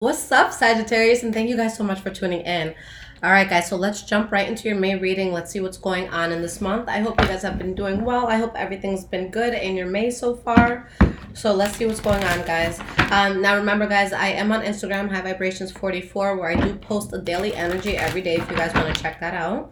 What's up, Sagittarius? And thank you guys so much for tuning in. All right, guys, so let's jump right into your May reading. Let's see what's going on in this month. I hope you guys have been doing well. I hope everything's been good in your May so far. So let's see what's going on, guys. Now, remember, guys, I am on Instagram, High Vibrations 44, where I do post a daily energy every day if you guys want to check that out.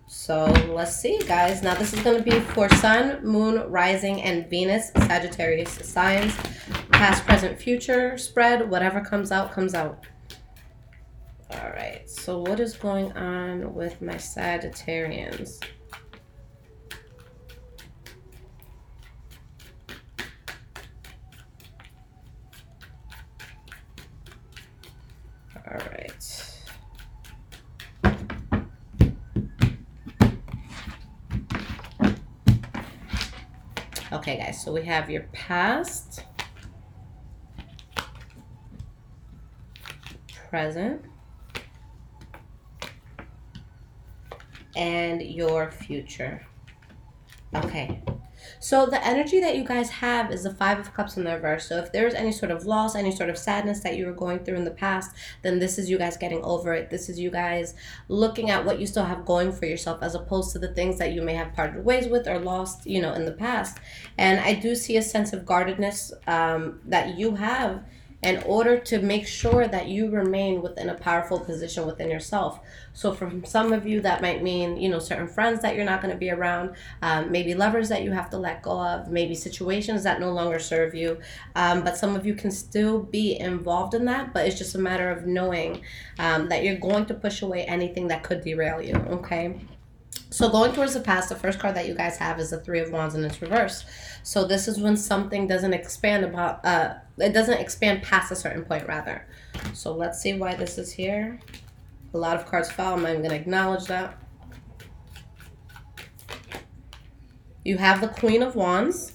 So let's see, guys. Now, this is going to be for Sun, Moon, Rising, and Venus, Sagittarius signs. Past, present, future spread. Whatever comes out, comes out. All right. So what is going on with my Sagittarians? All right. Okay, guys. So we have your past, present, and your future. Okay. So the energy that you guys have is the Five of Cups in the reverse. So if there's any sort of loss, any sort of sadness that you were going through in the past, then this is you guys getting over it. This is you guys looking at what you still have going for yourself as opposed to the things that you may have parted ways with or lost, you know, in the past. And I do see a sense of guardedness that you have in order to make sure that you remain within a powerful position within yourself. So for some of you, that might mean, you know, certain friends that you're not going to be around, maybe lovers that you have to let go of, maybe situations that no longer serve you. But some of you can still be involved in that, but it's just a matter of knowing that you're going to push away anything that could derail you, okay? So going towards the past, the first card that you guys have is the Three of Wands in its reverse. So this is when something doesn't expand it doesn't expand past a certain point, rather. So let's see why this is here. A lot of cards fell. I'm not even going to acknowledge that. You have the Queen of Wands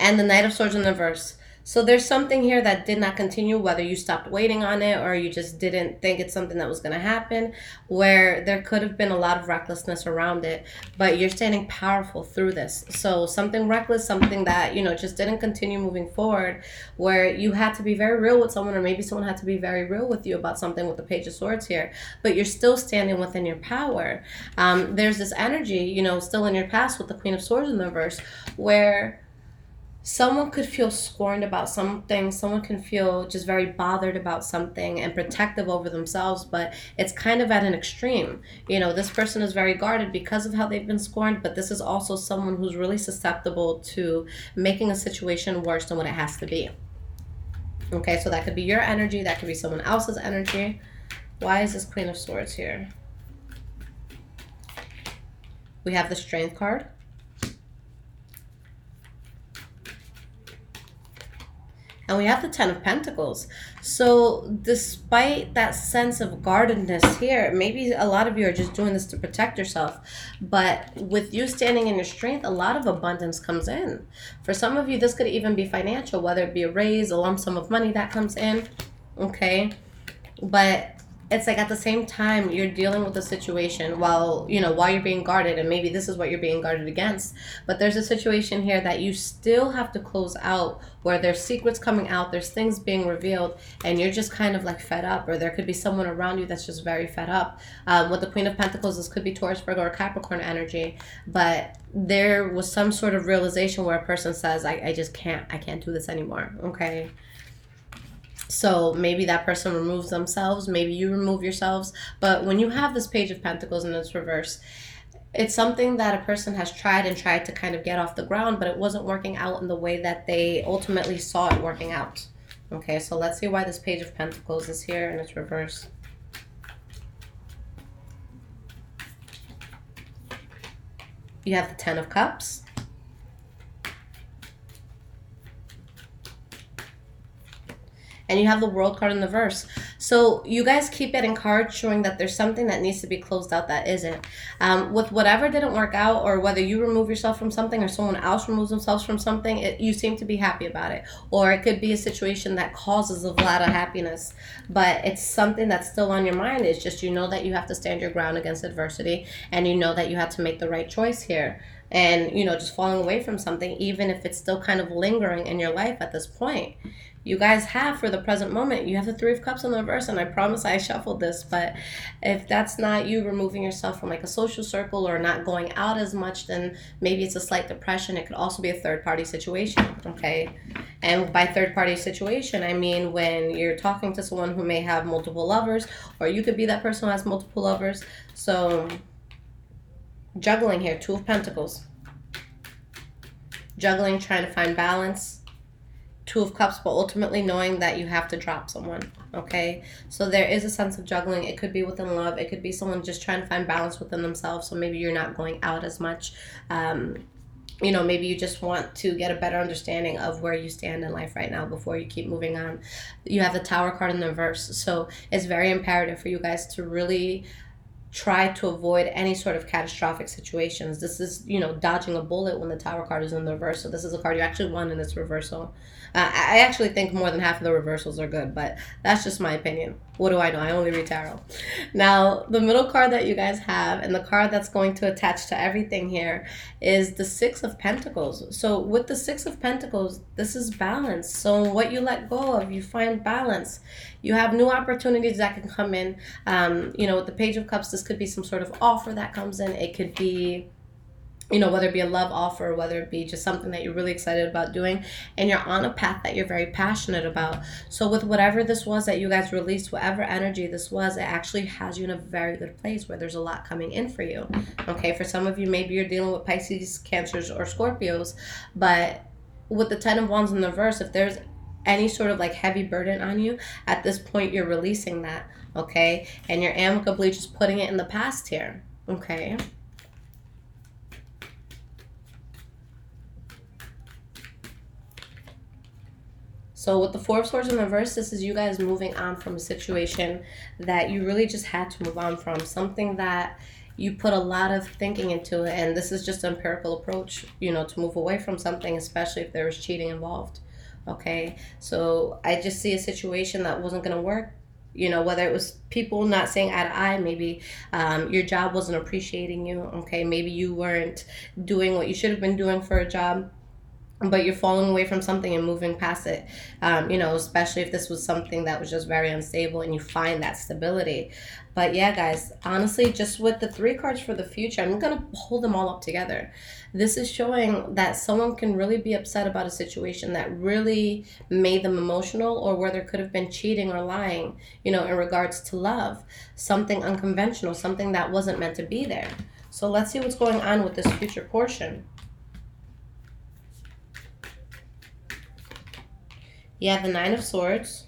and the Knight of Swords in the reverse. So there's something here that did not continue, whether you stopped waiting on it or you just didn't think it's something that was going to happen, where there could have been a lot of recklessness around it, but you're standing powerful through this. So something reckless, something that, you know, just didn't continue moving forward, where you had to be very real with someone, or maybe someone had to be very real with you about something with the Page of Swords here, but you're still standing within your power. There's this energy, you know, still in your past with the Queen of Swords in the reverse, where someone could feel scorned about something, someone can feel just very bothered about something and protective over themselves, but it's kind of at an extreme. You know, this person is very guarded because of how they've been scorned, but this is also someone who's really susceptible to making a situation worse than what it has to be. Okay, so that could be your energy, that could be someone else's energy. Why is this Queen of Swords here? We have the Strength card. And we have the Ten of Pentacles. So despite that sense of guardedness here, maybe a lot of you are just doing this to protect yourself. But with you standing in your strength, a lot of abundance comes in. For some of you, this could even be financial, whether it be a raise, a lump sum of money that comes in. Okay. But it's like at the same time you're dealing with a situation while you're being guarded, and maybe this is what you're being guarded against, but there's a situation here that you still have to close out, where there's secrets coming out, there's things being revealed, and you're just kind of like fed up, or there could be someone around you that's just very fed up. With the Queen of Pentacles, this could be Taurus, Virgo, or Capricorn energy, but there was some sort of realization where a person says, I can't do this anymore. Okay. So maybe that person removes themselves, maybe you remove yourselves. But when you have this Page of Pentacles in its reverse, it's something that a person has tried to kind of get off the ground, but it wasn't working out in the way that they ultimately saw it working out. Okay, so let's see why this Page of Pentacles is here in its reverse. You have the Ten of Cups. And you have the World card in the reverse. So you guys keep getting cards showing that there's something that needs to be closed out that isn't. With whatever didn't work out, or whether you remove yourself from something or someone else removes themselves from something, you seem to be happy about it. Or it could be a situation that causes a lot of happiness, but it's something that's still on your mind. It's just, you know that you have to stand your ground against adversity, and you know that you have to make the right choice here. and just falling away from something, even if it's still kind of lingering in your life at this point. You guys have, for the present moment, you have the Three of Cups in the reverse, and I promise I shuffled this, but if that's not you removing yourself from like a social circle or not going out as much, then maybe it's a slight depression. It could also be a third party situation, okay? And by third party situation, I mean when you're talking to someone who may have multiple lovers, or you could be that person who has multiple lovers. So juggling here, Two of Pentacles. Juggling, trying to find balance. Two of Cups, but ultimately knowing that you have to drop someone, okay? So there is a sense of juggling. It could be within love. It could be someone just trying to find balance within themselves. So maybe you're not going out as much. Maybe you just want to get a better understanding of where you stand in life right now before you keep moving on. You have the Tower card in the reverse. So it's very imperative for you guys to really try to avoid any sort of catastrophic situations. This is, dodging a bullet when the Tower card is in the reverse. So this is a card you actually won in its reversal. I actually think more than half of the reversals are good, but that's just my opinion. What do I know? I only read tarot. Now, the middle card that you guys have, and the card that's going to attach to everything here, is the Six of Pentacles. So with the Six of Pentacles, this is balance. So what you let go of, you find balance. You have new opportunities that can come in. With the Page of Cups, this could be some sort of offer that comes in. It could be, whether it be a love offer, whether it be just something that you're really excited about doing, and you're on a path that you're very passionate about. So with whatever this was that you guys released, whatever energy this was, it actually has you in a very good place where there's a lot coming in for you. Okay, for some of you, maybe you're dealing with Pisces, Cancers, or Scorpios, but with the Ten of Wands in the reverse, if there's any sort of like heavy burden on you, at this point you're releasing that, okay? And you're amicably just putting it in the past here, okay? So with the Four of Swords in reverse, this is you guys moving on from a situation that you really just had to move on from. Something that you put a lot of thinking into it. And this is just an empirical approach, to move away from something, especially if there was cheating involved. Okay, so I just see a situation that wasn't going to work. Whether it was people not saying eye to eye, maybe your job wasn't appreciating you. Okay, maybe you weren't doing what you should have been doing for a job, but you're falling away from something and moving past it, especially if this was something that was just very unstable and you find that stability. But yeah, guys, honestly, just with the three cards for the future, I'm going to hold them all up together. This is showing that someone can really be upset about a situation that really made them emotional, or where there could have been cheating or lying, in regards to love, something unconventional, something that wasn't meant to be there. So let's see what's going on with this future portion. You have the Nine of Swords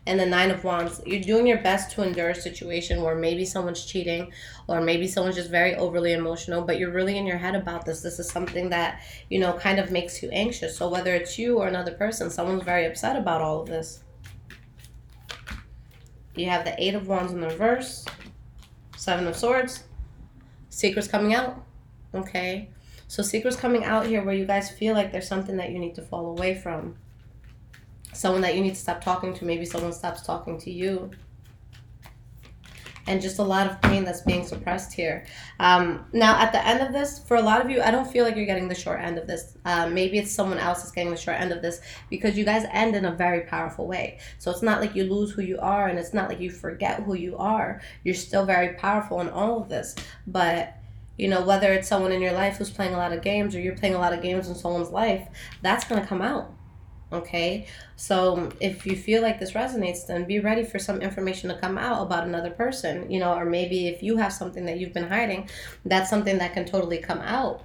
and the Nine of Wands. You're doing your best to endure a situation where maybe someone's cheating, or maybe someone's just very overly emotional, but you're really in your head about this. This is something that, kind of makes you anxious. So whether it's you or another person, someone's very upset about all of this. You have the Eight of Wands in the reverse, Seven of Swords, secrets coming out, okay? So secrets coming out here where you guys feel like there's something that you need to fall away from. Someone that you need to stop talking to. Maybe someone stops talking to you. And just a lot of pain that's being suppressed here. Now, at the end of this, for a lot of you, I don't feel like you're getting the short end of this. Maybe it's someone else that's getting the short end of this, because you guys end in a very powerful way. So it's not like you lose who you are, and it's not like you forget who you are. You're still very powerful in all of this. But whether it's someone in your life who's playing a lot of games, or you're playing a lot of games in someone's life, that's going to come out, okay? So if you feel like this resonates, then be ready for some information to come out about another person, or maybe if you have something that you've been hiding, that's something that can totally come out.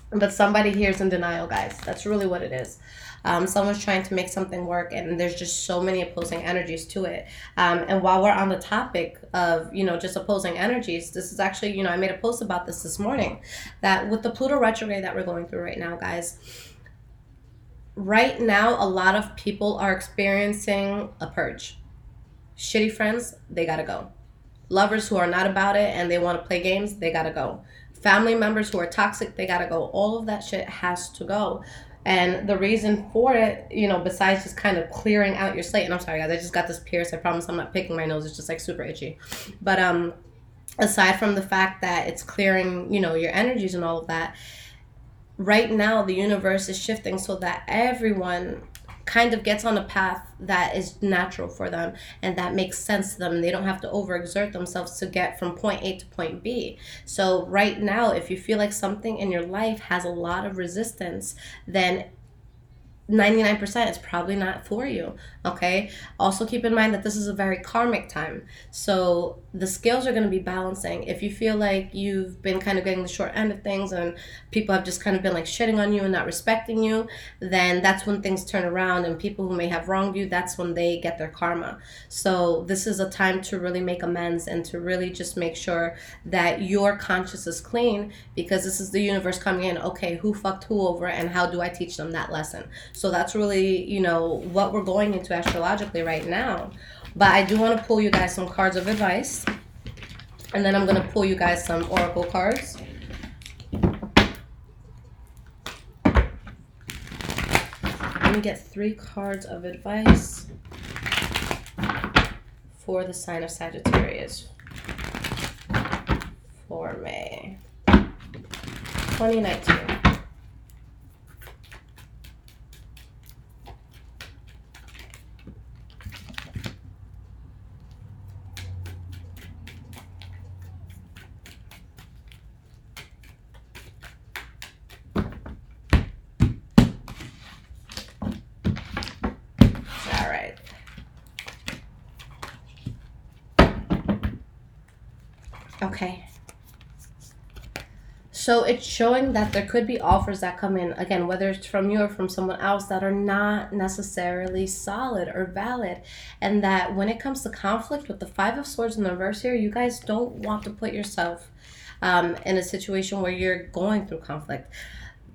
But somebody here is in denial, guys. That's really what it is. Someone's trying to make something work, and there's just so many opposing energies to it. And while we're on the topic of, just opposing energies, this is actually, I made a post about this morning, that with the Pluto retrograde that we're going through right now, guys, right now, a lot of people are experiencing a purge. Shitty friends, they gotta go. Lovers who are not about it and they want to play games, they gotta go. Family members who are toxic, they gotta go. All of that shit has to go. And the reason for it, besides just kind of clearing out your slate, and I'm sorry guys, I just got this pierced. I promise I'm not picking my nose. It's just like super itchy. But aside from the fact that it's clearing, your energies and all of that, right now the universe is shifting so that everyone kind of gets on a path that is natural for them and that makes sense to them, and they don't have to overexert themselves to get from point A to point B. So right now, if you feel like something in your life has a lot of resistance, then 99% is probably not for you. Okay, also keep in mind that this is a very karmic time, so the scales are going to be balancing. If you feel like you've been kind of getting the short end of things and people have just kind of been like shitting on you and not respecting you, then that's when things turn around, and people who may have wronged you, that's when they get their karma. So this is a time to really make amends and to really just make sure that your conscience is clean, because this is the universe coming in. Okay, who fucked who over, and how do I teach them that lesson? So that's really, what we're going into astrologically right now. But I do want to pull you guys some cards of advice. And then I'm going to pull you guys some oracle cards. Let me get 3 cards of advice for the sign of Sagittarius for May 2019. Okay. So it's showing that there could be offers that come in, again, whether it's from you or from someone else, that are not necessarily solid or valid. And that when it comes to conflict with the 5 of Swords in the reverse here, you guys don't want to put yourself in a situation where you're going through conflict.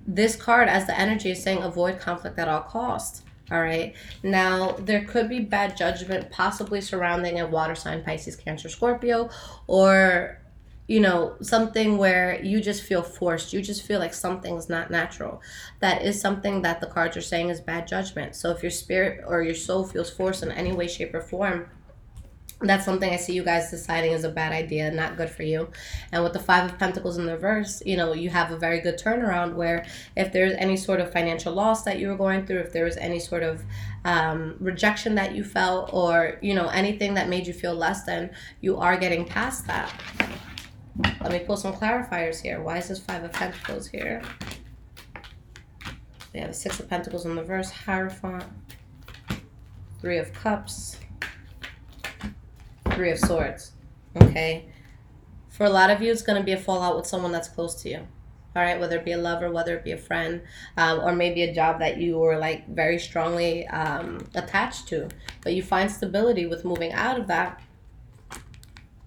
This card, as the energy, is saying avoid conflict at all costs. All right. Now, there could be bad judgment possibly surrounding a water sign, Pisces, Cancer, Scorpio, or, something where you just feel forced. You just feel like something's not natural. That is something that the cards are saying is bad judgment. So if your spirit or your soul feels forced in any way, shape, or form, that's something I see you guys deciding is a bad idea, not good for you. And with the 5 of Pentacles in the reverse, you have a very good turnaround where if there's any sort of financial loss that you were going through, if there was any sort of rejection that you felt, or, anything that made you feel less than, you are getting past that. Let me pull some clarifiers here. Why is this 5 of Pentacles here? We have a 6 of Pentacles in the reverse, Hierophant, 3 of Cups, 3 of Swords. Okay, for a lot of you, it's going to be a fallout with someone that's close to you. All right, whether it be a lover, whether it be a friend, or maybe a job that you were like very strongly attached to, but you find stability with moving out of that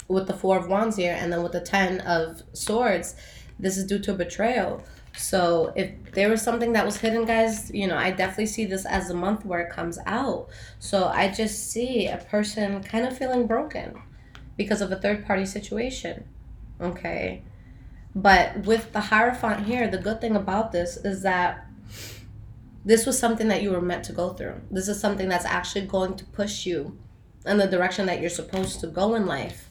with the 4 of Wands here, and then with the 10 of Swords, this is due to a betrayal. So if there was something that was hidden, guys, I definitely see this as the month where it comes out. So I just see a person kind of feeling broken because of a third-party situation. Okay. But with the Hierophant here, the good thing about this is that this was something that you were meant to go through. This is something that's actually going to push you in the direction that you're supposed to go in life.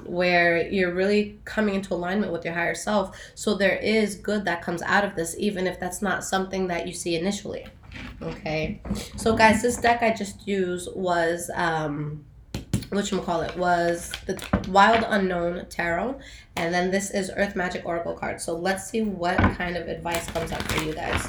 Where you're really coming into alignment with your higher self. So there is good that comes out of this, even if that's not something that you see initially. Okay. So guys, this deck I just used was, was the Wild Unknown Tarot. And then this is Earth Magic Oracle card. So let's see what kind of advice comes up for you guys.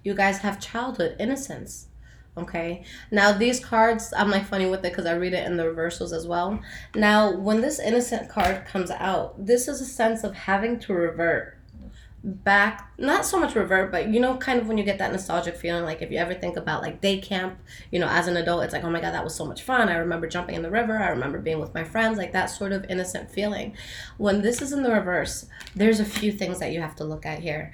You guys have childhood innocence. Okay, now these cards, I'm like funny with it because I read it in the reversals as well. Now when this innocent card comes out, this is a sense of having to revert back, not so much revert, but kind of when you get that nostalgic feeling, like if you ever think about like day camp, as an adult, it's like, oh my God, that was so much fun. I remember jumping in the river. I remember being with my friends, like that sort of innocent feeling. When this is in the reverse, there's a few things that you have to look at here.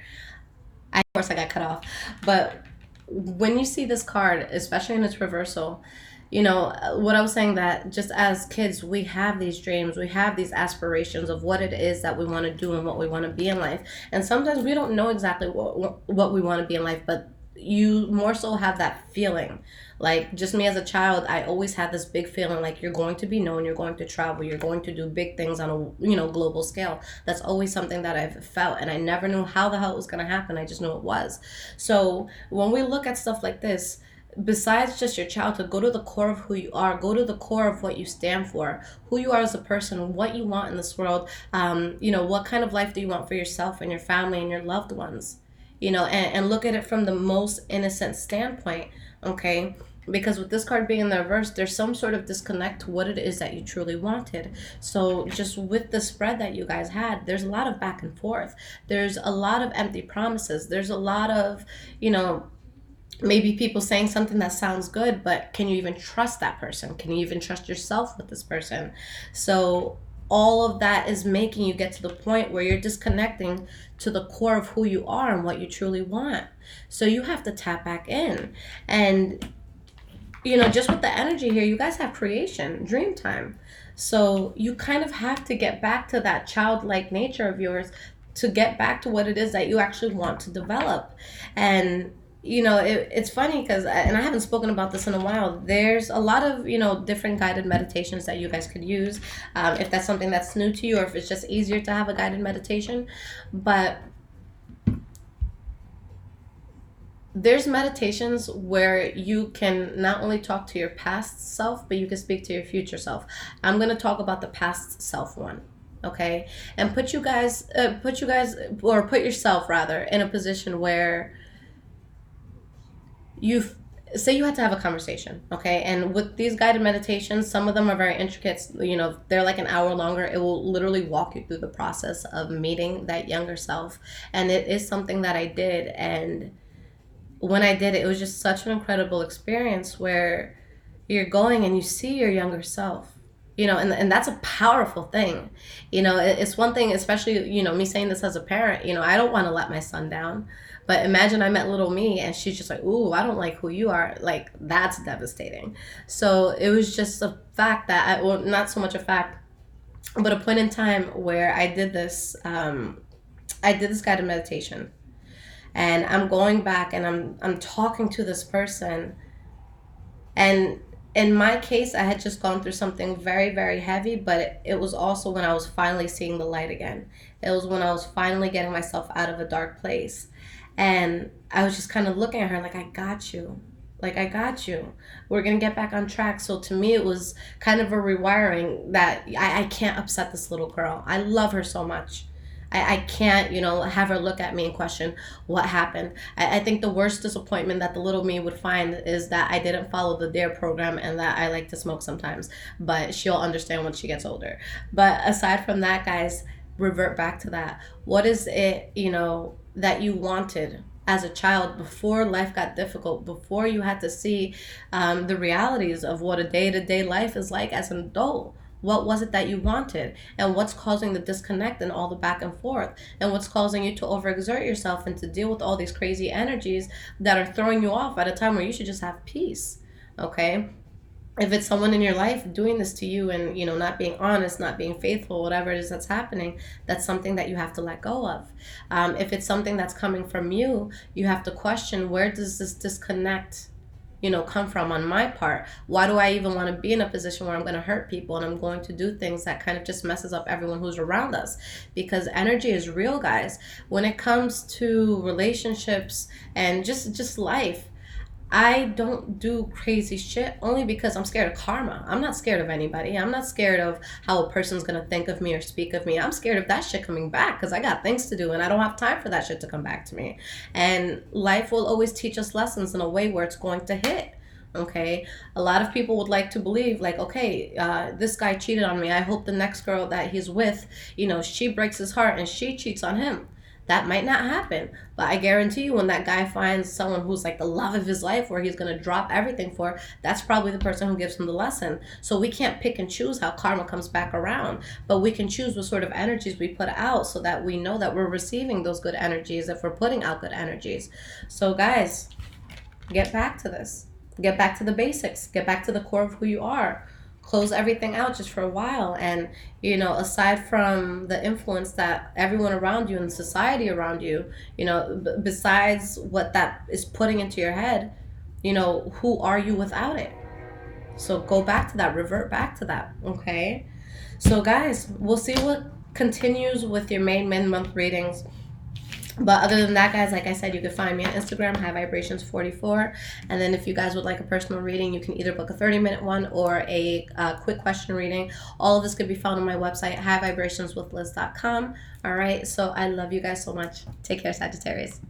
Of course, I got cut off, but when you see this card, especially in its reversal, what I was saying, that just as kids, we have these dreams, we have these aspirations of what it is that we want to do and what we want to be in life. And sometimes we don't know exactly what we want to be in life, but you more so have that feeling. Like just me as a child, I always had this big feeling like you're going to be known, you're going to travel, you're going to do big things on a global scale. That's always something that I've felt, and I never knew how the hell it was going to happen. I just knew it was. So when we look at stuff like this, besides just your childhood, go to the core of who you are, go to the core of what you stand for, who you are as a person, what you want in this world. What kind of life do you want for yourself and your family and your loved ones, and look at it from the most innocent standpoint. Okay, because with this card being in the reverse, there's some sort of disconnect to what it is that you truly wanted. So just with the spread that you guys had, there's a lot of back and forth, there's a lot of empty promises, there's a lot of maybe people saying something that sounds good, but can you even trust that person? Can you even trust yourself with this person? So all of that is making you get to the point where you're disconnecting to the core of who you are and what you truly want. So you have to tap back in. And just with the energy here, you guys have creation, dream time. So you kind of have to get back to that childlike nature of yours, to get back to what it is that you actually want to develop. And it's funny because, and I haven't spoken about this in a while, there's a lot of different guided meditations that you guys could use, if that's something that's new to you, or if it's just easier to have a guided meditation. But there's meditations where you can not only talk to your past self, but you can speak to your future self. I'm going to talk about the past self one. Okay, and put yourself rather in a position where you say you had to have a conversation. Okay, and with these guided meditations, some of them are very intricate. They're like an hour longer. It will literally walk you through the process of meeting that younger self. And it is something that I did, and when I did it, it was just such an incredible experience where you're going and you see your younger self. And that's a powerful thing. It's one thing, especially, me saying this as a parent, I don't want to let my son down. But imagine I met little me and she's just like, ooh, I don't like who you are. Like, that's devastating. So it was just a fact that, well, not so much a fact, but a point in time where I did this guided meditation. And I'm going back and I'm talking to this person. And in my case, I had just gone through something very, very heavy, but it was also when I was finally seeing the light again. It was when I was finally getting myself out of a dark place. And I was just kind of looking at her like, I got you. Like, I got you. We're going to get back on track. So to me, it was kind of a rewiring that I can't upset this little girl. I love her so much. I can't, have her look at me and question what happened. I think the worst disappointment that the little me would find is that I didn't follow the DARE program and that I like to smoke sometimes. But she'll understand when she gets older. But aside from that, guys, revert back to that. What is it, that you wanted as a child before life got difficult, before you had to see the realities of what a day-to-day life is like as an adult? What was it that you wanted? And what's causing the disconnect and all the back and forth? And what's causing you to overexert yourself and to deal with all these crazy energies that are throwing you off at a time where you should just have peace? Okay? If it's someone in your life doing this to you and, not being honest, not being faithful, whatever it is that's happening, that's something that you have to let go of. If it's something that's coming from you, you have to question, where does this disconnect come from on my part? Why do I even want to be in a position where I'm going to hurt people and I'm going to do things that kind of just messes up everyone who's around us? Because energy is real, guys. When it comes to relationships and just life, I don't do crazy shit only because I'm scared of karma. I'm not scared of anybody. I'm not scared of how a person's going to think of me or speak of me. I'm scared of that shit coming back because I got things to do and I don't have time for that shit to come back to me. And life will always teach us lessons in a way where it's going to hit. Okay, a lot of people would like to believe like, okay, this guy cheated on me. I hope the next girl that he's with, she breaks his heart and she cheats on him. That might not happen, but I guarantee you, when that guy finds someone who's like the love of his life, where he's going to drop everything for, that's probably the person who gives him the lesson. So we can't pick and choose how karma comes back around, but we can choose what sort of energies we put out, so that we know that we're receiving those good energies if we're putting out good energies. So guys, get back to this. Get back to the basics. Get back to the core of who you are. Close everything out just for a while. And, aside from the influence that everyone around you and society around you, besides what that is putting into your head, who are you without it? So go back to that, revert back to that, okay? So, guys, we'll see what continues with your May mid-month readings. But other than that, guys, like I said, you can find me on Instagram, High Vibrations 44. And then if you guys would like a personal reading, you can either book a 30-minute one or a quick question reading. All of this could be found on my website, highvibrationswithliz.com. All right, so I love you guys so much. Take care, Sagittarius.